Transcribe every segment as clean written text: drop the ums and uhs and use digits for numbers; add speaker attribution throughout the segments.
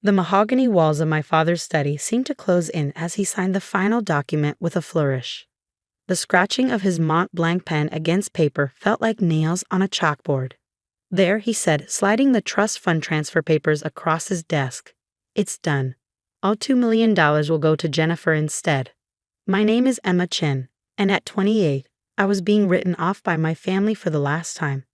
Speaker 1: The mahogany walls of my father's study seemed to close in as he signed the final document with a flourish. The scratching of his Mont Blanc pen against paper felt like nails on a chalkboard. There, he said, sliding the trust fund transfer papers across his desk. It's done. All $2 million will go to Jennifer instead. My name is Emma Chen, and at 28, I was being written off by my family for the last time.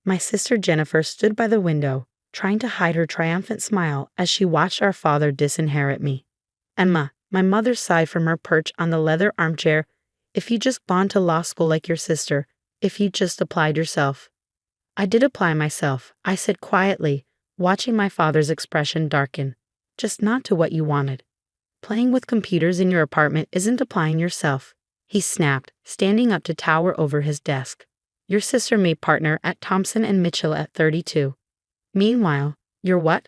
Speaker 1: My sister Jennifer stood by the window, trying to hide her triumphant smile as she watched our father disinherit me. Emma, my mother sighed from her perch on the leather armchair, if you just gone to law school like your sister, if you just applied yourself. I did apply myself, I said quietly, watching my father's expression darken. Just not to what you wanted. Playing with computers in your apartment isn't applying yourself, he snapped, standing up to tower over his desk. Your sister made partner at Thompson & Mitchell at 32. Meanwhile, you're what?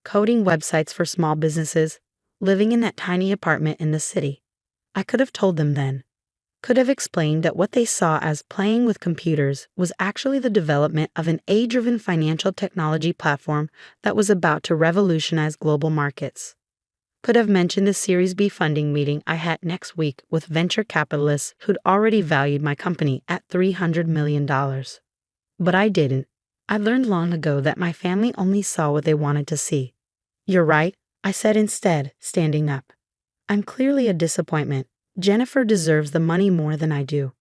Speaker 1: Coding websites for small businesses, living in that tiny apartment in the city. I could have told them then. Could have explained that what they saw as playing with computers was actually the development of an AI-driven financial technology platform that was about to revolutionize global markets. Could have mentioned the Series B funding meeting I had next week with venture capitalists who'd already valued my company at $300 million. But I didn't. I learned long ago that my family only saw what they wanted to see. You're right, I said instead, standing up. I'm clearly a disappointment. Jennifer deserves the money more than I do.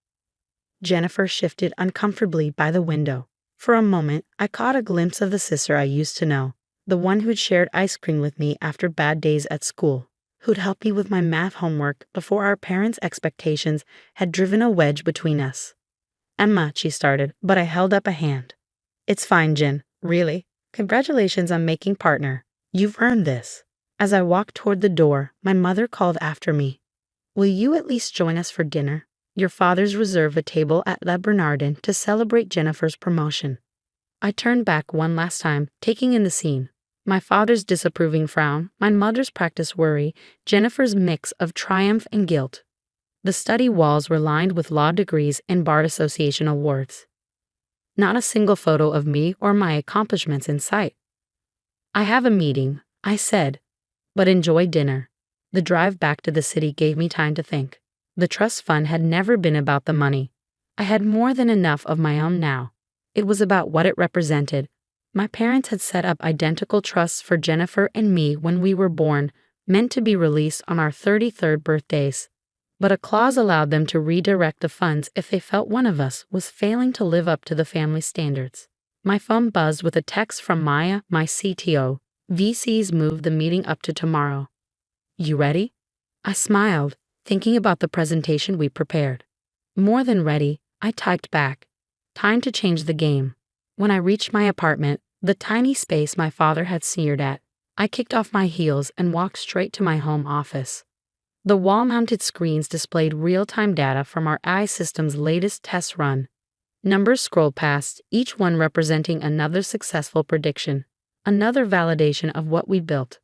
Speaker 1: Jennifer shifted uncomfortably by the window. For a moment, I caught a glimpse of the sister I used to know, the one who'd shared ice cream with me after bad days at school, who'd helped me with my math homework before our parents' expectations had driven a wedge between us. Emma, she started, but I held up a hand. It's fine, Jen, really. Congratulations on making partner. You've earned this. As I walked toward the door, my mother called after me. Will you at least join us for dinner? Your father's reserved a table at Le Bernardin to celebrate Jennifer's promotion. I turned back one last time, taking in the scene. My father's disapproving frown, my mother's practiced worry, Jennifer's mix of triumph and guilt. The study walls were lined with law degrees and Bar Association awards. Not a single photo of me or my accomplishments in sight. I have a meeting, I said, but enjoy dinner. The drive back to the city gave me time to think. The trust fund had never been about the money. I had more than enough of my own now. It was about what it represented. My parents had set up identical trusts for Jennifer and me when we were born, meant to be released on our 33rd birthdays. But a clause allowed them to redirect the funds if they felt one of us was failing to live up to the family standards. My phone buzzed with a text from Maya, my CTO. VCs moved the meeting up to tomorrow. You ready? I smiled, thinking about the presentation we prepared. More than ready, I typed back. Time to change the game. When I reached my apartment, the tiny space my father had sneered at, I kicked off my heels and walked straight to my home office. The wall-mounted screens displayed real-time data from our AI system's latest test run. Numbers scrolled past, each one representing another successful prediction, another validation of what we built.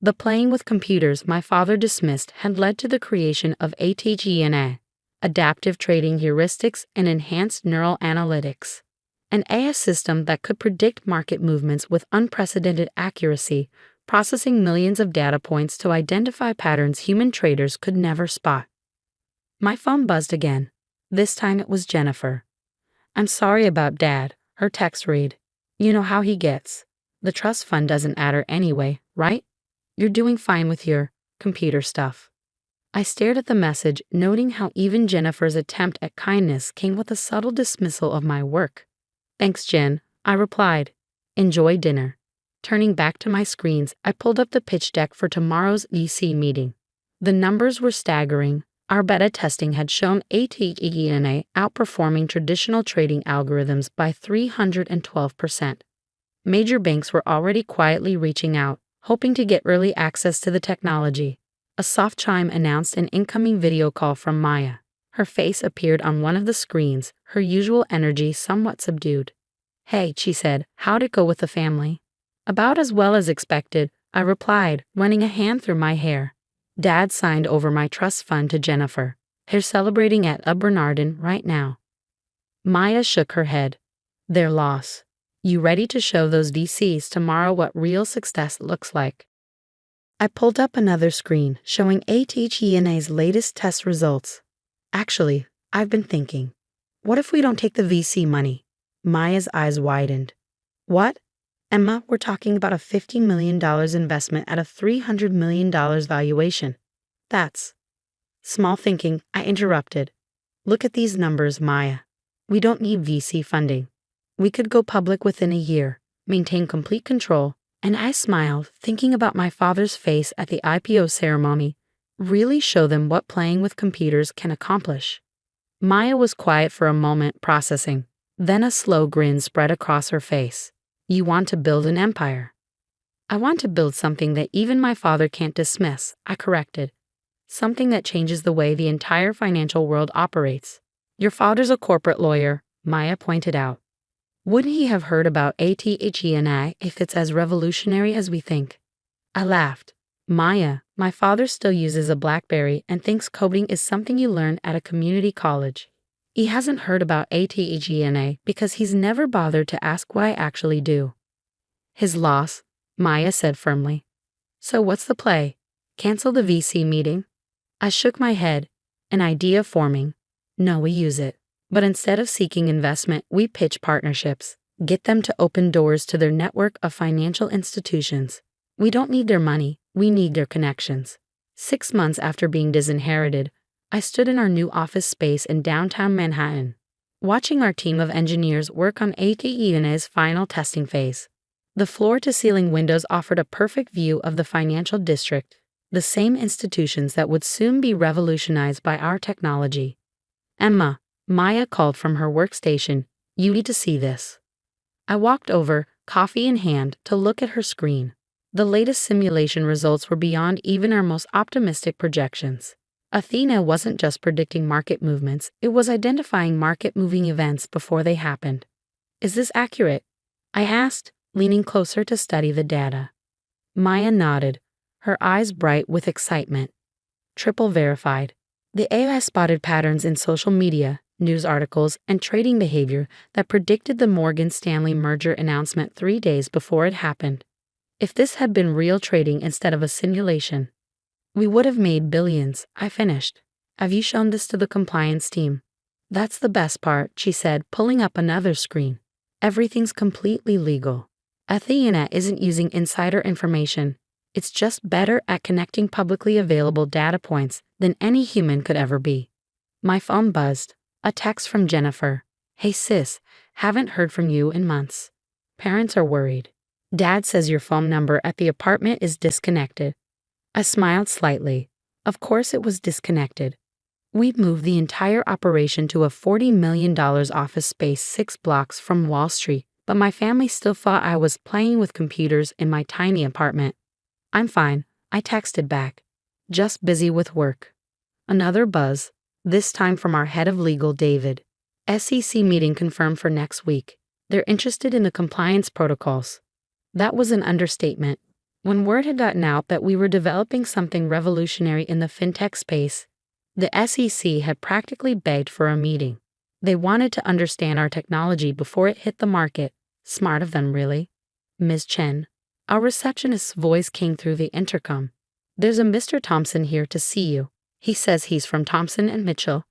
Speaker 1: The playing with computers my father dismissed had led to the creation of ATGNA, adaptive trading heuristics and enhanced neural analytics, an AI system that could predict market movements with unprecedented accuracy, processing millions of data points to identify patterns human traders could never spot. My phone buzzed again. This time it was Jennifer. I'm sorry about Dad, her text read. You know how he gets. The trust fund doesn't matter anyway, right? You're doing fine with your computer stuff. I stared at the message, noting how even Jennifer's attempt at kindness came with a subtle dismissal of my work. Thanks, Jen, I replied. Enjoy dinner. Turning back to my screens, I pulled up the pitch deck for tomorrow's VC meeting. The numbers were staggering. Our beta testing had shown ATGNA outperforming traditional trading algorithms by 312%. Major banks were already quietly reaching out, hoping to get early access to the technology. A soft chime announced an incoming video call from Maya. Her face appeared on one of the screens, her usual energy somewhat subdued. Hey, she said, how'd it go with the family? About as well as expected, I replied, running a hand through my hair. Dad signed over my trust fund to Jennifer. They're celebrating at Le Bernardin right now. Maya shook her head. Their loss. You ready to show those VCs tomorrow what real success looks like? I pulled up another screen showing ATHENA's latest test results. Actually, I've been thinking, what if we don't take the VC money? Maya's eyes widened. What? Emma, we're talking about a $50 million investment at a $300 million valuation. That's small thinking, I interrupted. Look at these numbers, Maya. We don't need VC funding. We could go public within a year, maintain complete control, and I smiled, thinking about my father's face at the IPO ceremony, really show them what playing with computers can accomplish. Maya was quiet for a moment, processing. Then a slow grin spread across her face. You want to build an empire. I want to build something that even my father can't dismiss, I corrected. Something that changes the way the entire financial world operates. Your father's a corporate lawyer, Maya pointed out. Wouldn't he have heard about ATHENI if it's as revolutionary as we think? I laughed. Maya, my father still uses a BlackBerry and thinks coding is something you learn at a community college. He hasn't heard about ATHENA because he's never bothered to ask what I actually do. His loss, Maya said firmly. So what's the play? Cancel the VC meeting? I shook my head, an idea forming. No, we use it. But instead of seeking investment, we pitch partnerships, get them to open doors to their network of financial institutions. We don't need their money, we need their connections. 6 months after being disinherited, I stood in our new office space in downtown Manhattan, watching our team of engineers work on ATENA's final testing phase. The floor-to-ceiling windows offered a perfect view of the financial district, the same institutions that would soon be revolutionized by our technology. Emma, Maya called from her workstation, you need to see this. I walked over, coffee in hand, to look at her screen. The latest simulation results were beyond even our most optimistic projections. Athena wasn't just predicting market movements, it was identifying market-moving events before they happened. Is this accurate? I asked, leaning closer to study the data. Maya nodded, her eyes bright with excitement. Triple verified. The AI spotted patterns in social media, news articles, and trading behavior that predicted the Morgan Stanley merger announcement 3 days before it happened. If this had been real trading instead of a simulation, we would have made billions, I finished. Have you shown this to the compliance team? That's the best part, she said, pulling up another screen. Everything's completely legal. Athena isn't using insider information. It's just better at connecting publicly available data points than any human could ever be. My phone buzzed. A text from Jennifer. Hey sis, haven't heard from you in months. Parents are worried. Dad says your phone number at the apartment is disconnected. I smiled slightly. Of course it was disconnected. We'd moved the entire operation to a $40 million office space 6 blocks from Wall Street, but my family still thought I was playing with computers in my tiny apartment. I'm fine, I texted back. Just busy with work. Another buzz, this time from our head of legal, David. SEC meeting confirmed for next week. They're interested in the compliance protocols. That was an understatement. When word had gotten out that we were developing something revolutionary in the fintech space, the SEC had practically begged for a meeting. They wanted to understand our technology before it hit the market. Smart of them, really. Ms. Chen. Our receptionist's voice came through the intercom. There's a Mr. Thompson here to see you. He says he's from Thompson and Mitchell.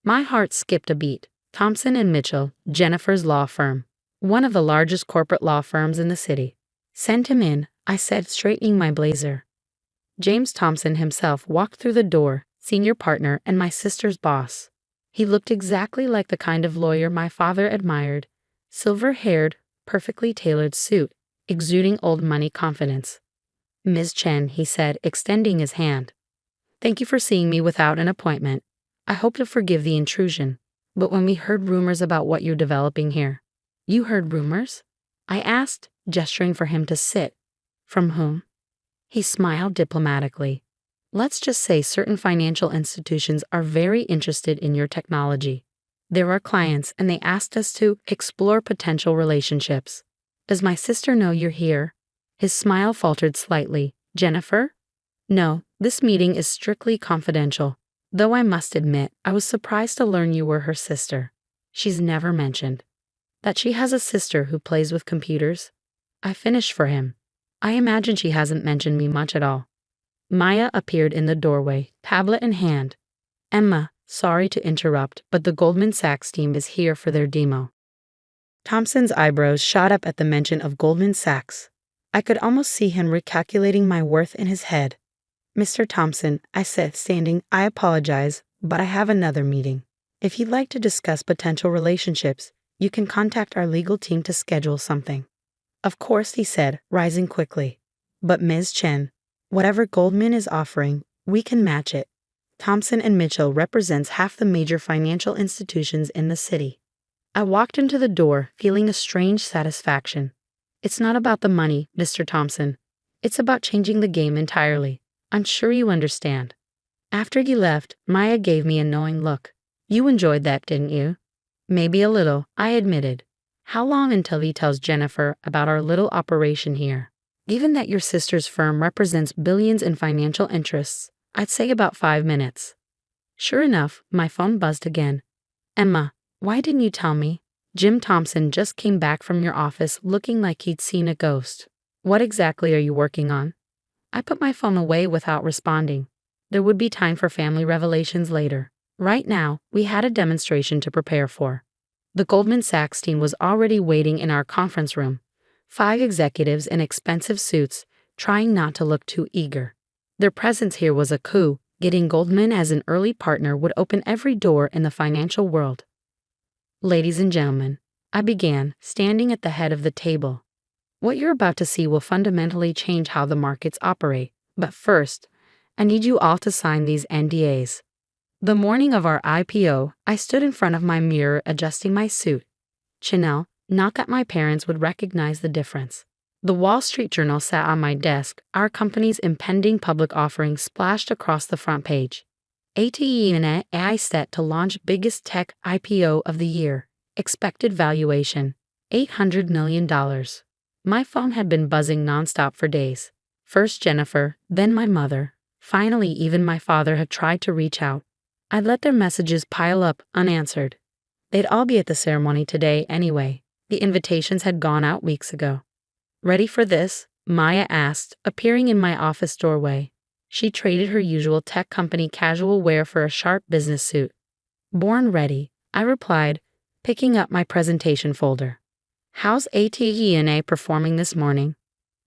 Speaker 1: My heart skipped a beat. Thompson and Mitchell, Jennifer's law firm. One of the largest corporate law firms in the city. Send him in, I said, straightening my blazer. James Thompson himself walked through the door, senior partner and my sister's boss. He looked exactly like the kind of lawyer my father admired. Silver-haired, perfectly tailored suit, exuding old money confidence. Ms. Chen, he said, extending his hand. Thank you for seeing me without an appointment. I hope you'll forgive the intrusion. But when we heard rumors about what you're developing here. You heard rumors? I asked, gesturing for him to sit. From whom? He smiled diplomatically. Let's just say certain financial institutions are very interested in your technology. They're our clients and they asked us to explore potential relationships. Does my sister know you're here? His smile faltered slightly. Jennifer? No, this meeting is strictly confidential. Though I must admit, I was surprised to learn you were her sister. She's never mentioned that she has a sister who plays with computers. I finished for him. I imagine she hasn't mentioned me much at all. Maya appeared in the doorway, tablet in hand. Emma, sorry to interrupt, but the Goldman Sachs team is here for their demo. Thompson's eyebrows shot up at the mention of Goldman Sachs. I could almost see him recalculating my worth in his head. Mr. Thompson, I said, standing, I apologize, but I have another meeting. If you'd like to discuss potential relationships, you can contact our legal team to schedule something. Of course, he said, rising quickly. But Ms. Chen, whatever Goldman is offering, we can match it. Thompson and Mitchell represents half the major financial institutions in the city. I walked into the door, feeling a strange satisfaction. It's not about the money, Mr. Thompson. It's about changing the game entirely. I'm sure you understand. After he left, Maya gave me a knowing look. You enjoyed that, didn't you? Maybe a little, I admitted. How long until he tells Jennifer about our little operation here? Given that your sister's firm represents billions in financial interests, I'd say about 5 minutes. Sure enough, my phone buzzed again. Emma, why didn't you tell me? Jim Thompson just came back from your office looking like he'd seen a ghost. What exactly are you working on? I put my phone away without responding. There would be time for family revelations later. Right now, we had a demonstration to prepare for. The Goldman Sachs team was already waiting in our conference room. 5 executives in expensive suits, trying not to look too eager. Their presence here was a coup. Getting Goldman as an early partner would open every door in the financial world. Ladies and gentlemen, I began, standing at the head of the table. What you're about to see will fundamentally change how the markets operate. But first, I need you all to sign these NDAs. The morning of our IPO, I stood in front of my mirror adjusting my suit. Chanel, not that my parents would recognize the difference. The Wall Street Journal sat on my desk, our company's impending public offering splashed across the front page. ATE and AI set to launch biggest tech IPO of the year. Expected valuation, $800 million. My phone had been buzzing nonstop for days. First Jennifer, then my mother. Finally, even my father had tried to reach out. I'd let their messages pile up, unanswered. They'd all be at the ceremony today anyway. The invitations had gone out weeks ago. Ready for this? Maya asked, appearing in my office doorway. She traded her usual tech company casual wear for a sharp business suit. Born ready, I replied, picking up my presentation folder. How's ATE&A performing this morning?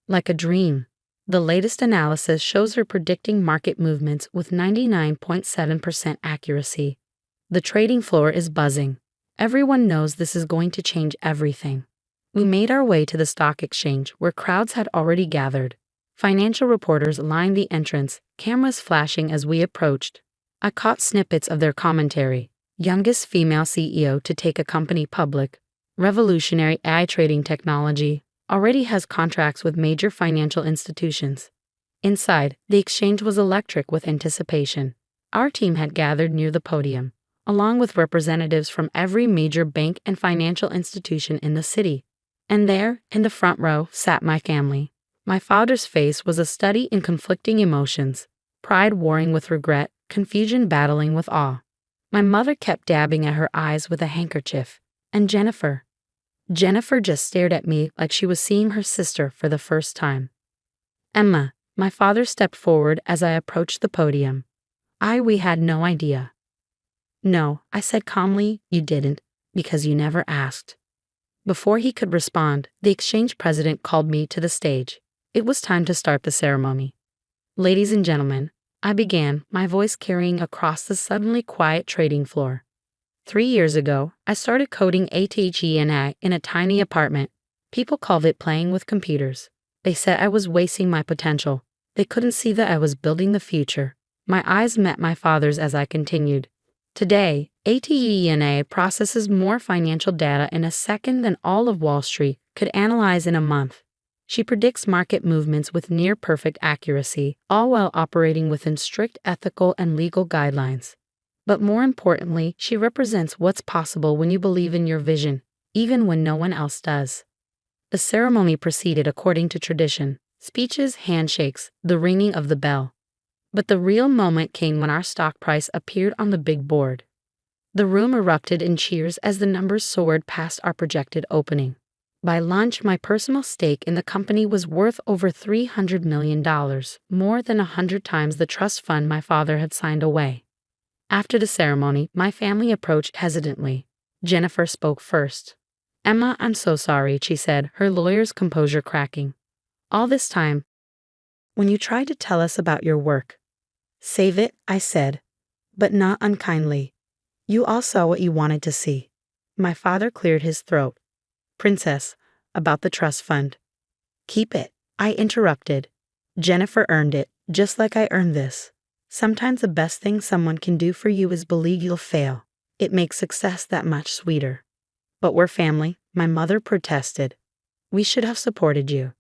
Speaker 1: Like a dream. The latest analysis shows her predicting market movements with 99.7% accuracy. The trading floor is buzzing. Everyone knows this is going to change everything. We made our way to the stock exchange where crowds had already gathered. Financial reporters lined the entrance, cameras flashing as we approached. I caught snippets of their commentary. Youngest female CEO to take a company public. Revolutionary AI trading technology. Already has contracts with major financial institutions. Inside, the exchange was electric with anticipation. Our team had gathered near the podium, along with representatives from every major bank and financial institution in the city. And there, in the front row, sat my family. My father's face was a study in conflicting emotions, pride warring with regret, confusion battling with awe. My mother kept dabbing at her eyes with a handkerchief. And Jennifer just stared at me like she was seeing her sister for the first time. Emma, my father stepped forward as I approached the podium. We had no idea. No, I said calmly, you didn't, because you never asked. Before he could respond, the exchange president called me to the stage. It was time to start the ceremony. Ladies and gentlemen, I began, my voice carrying across the suddenly quiet trading floor. 3 years ago, I started coding ATE&I in a tiny apartment. People called it playing with computers. They said I was wasting my potential. They couldn't see that I was building the future. My eyes met my father's as I continued. Today, ATE&I processes more financial data in a second than all of Wall Street could analyze in a month. She predicts market movements with near-perfect accuracy, all while operating within strict ethical and legal guidelines. But more importantly, she represents what's possible when you believe in your vision, even when no one else does. The ceremony proceeded according to tradition: speeches, handshakes, the ringing of the bell. But the real moment came when our stock price appeared on the big board. The room erupted in cheers as the numbers soared past our projected opening. By lunch, my personal stake in the company was worth over $300 million, more than 100 times the trust fund my father had signed away. After the ceremony, my family approached hesitantly. Jennifer spoke first. "Emma, I'm so sorry," she said, her lawyer's composure cracking. "All this time, when you tried to tell us about your work." "Save it," I said, but not unkindly. "You all saw what you wanted to see." My father cleared his throat. "Princess, about the trust fund." "Keep it," I interrupted. "Jennifer earned it, just like I earned this. Sometimes the best thing someone can do for you is believe you'll fail. It makes success that much sweeter." "But we're family," my mother protested. "We should have supported you."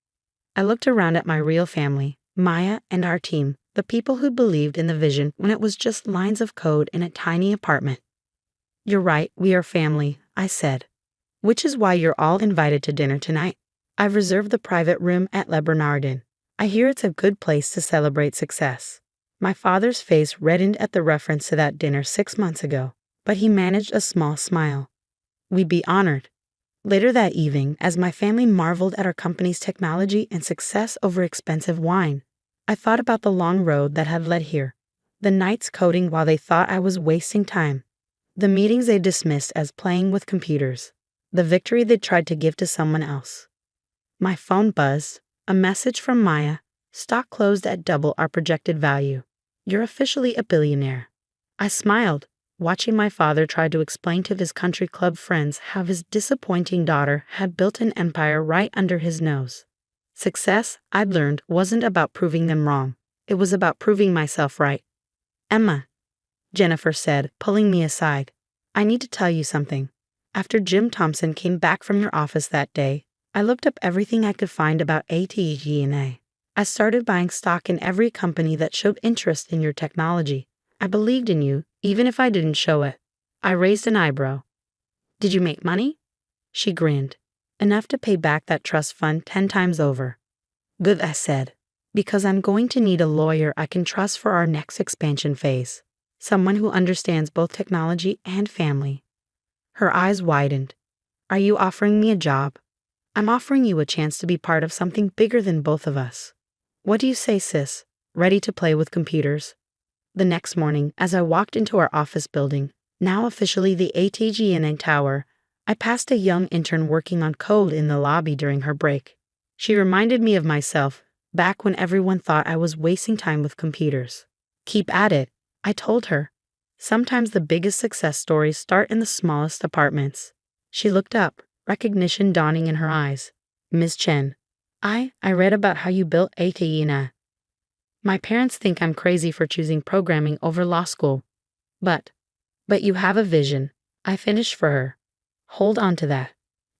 Speaker 1: I looked around at my real family, Maya and our team, the people who believed in the vision when it was just lines of code in a tiny apartment. "You're right, we are family," I said. "Which is why you're all invited to dinner tonight. I've reserved the private room at Le Bernardin. I hear it's a good place to celebrate success." My father's face reddened at the reference to that dinner 6 months ago, but he managed a small smile. "We'd be honored." Later that evening, as my family marveled at our company's technology and success over expensive wine, I thought about the long road that had led here, the nights coding while they thought I was wasting time, the meetings they dismissed as playing with computers, the victory they tried to give to someone else. My phone buzzed, a message from Maya. "Stock closed at double our projected value. You're officially a billionaire." I smiled, watching my father try to explain to his country club friends how his disappointing daughter had built an empire right under his nose. Success, I'd learned, wasn't about proving them wrong. It was about proving myself right. "Emma," Jennifer said, pulling me aside, "I need to tell you something. After Jim Thompson came back from your office that day, I looked up everything I could find about ATG&A. I started buying stock in every company that showed interest in your technology. I believed in you, even if I didn't show it." I raised an eyebrow. "Did you make money?" She grinned. "Enough to pay back that trust fund 10 times over." "Good," I said, "because I'm going to need a lawyer I can trust for our next expansion phase. Someone who understands both technology and family." Her eyes widened. "Are you offering me a job?" "I'm offering you a chance to be part of something bigger than both of us. What do you say, sis? Ready to play with computers?" The next morning, as I walked into our office building, now officially the ATG&A Tower, I passed a young intern working on code in the lobby during her break. She reminded me of myself, back when everyone thought I was wasting time with computers. "Keep at it," I told her. "Sometimes the biggest success stories start in the smallest apartments." She looked up, recognition dawning in her eyes. "Ms. Chen, I read about how you built ATG&A. My parents think I'm crazy for choosing programming over law school. But you have a vision," I finished for her. "Hold on to that.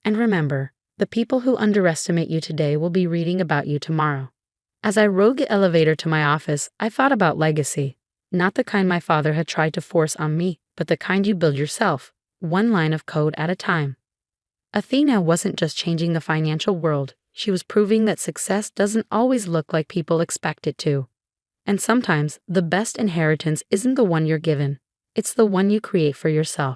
Speaker 1: And remember, the people who underestimate you today will be reading about you tomorrow." As I rode the elevator to my office, I thought about legacy. Not the kind my father had tried to force on me, but the kind you build yourself, one line of code at a time. Athena wasn't just changing the financial world, she was proving that success doesn't always look like people expect it to. And sometimes, the best inheritance isn't the one you're given, it's the one you create for yourself.